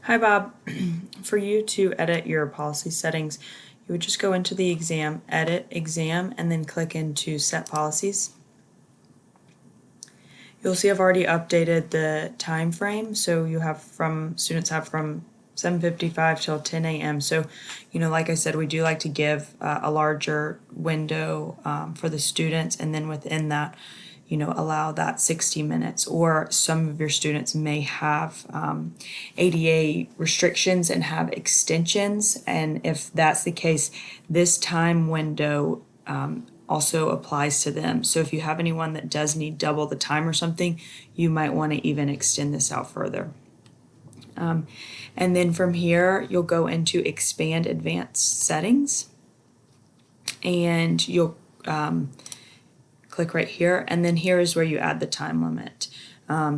Hi Bob. For you to edit your policy settings, you would just go into the exam, edit exam, and then click into set policies. You'll see I've already updated the time frame, so you have students have from 7:55 till 10 a.m. So, like I said, we do like to give a larger window for the students, and then within that, allow that 60 minutes. Or some of your students may have ADA restrictions and have extensions, and if that's the case, this time window also applies to them. So if you have anyone that does need double the time or something, you might want to even extend this out further. And then from here, you'll go into expand advanced settings, and you'll click right here, and then here is where you add the time limit.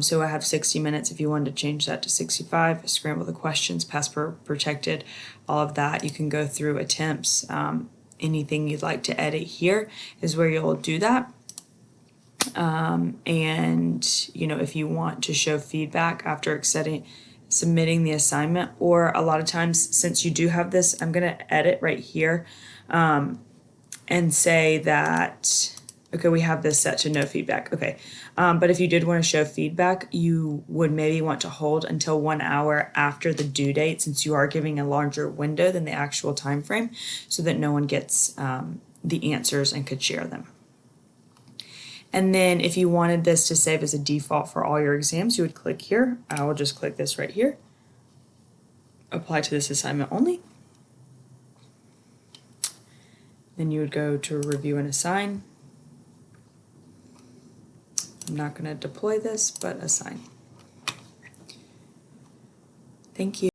So I have 60 minutes. If you wanted to change that to 65, scramble the questions, password protected, all of that. You can go through attempts. Anything you'd like to edit here is where you'll do that. And if you want to show feedback after submitting the assignment, or a lot of times, since you do have this, I'm going to edit right here and say that, okay, we have this set to no feedback. Okay, but if you did want to show feedback, you would maybe want to hold until 1 hour after the due date, since you are giving a larger window than the actual time frame, so that no one gets the answers and could share them. And then if you wanted this to save as a default for all your exams, you would click here. I will just click this right here. Apply to this assignment only. Then you would go to review and assign. I'm not going to deploy this, but assign. Thank you.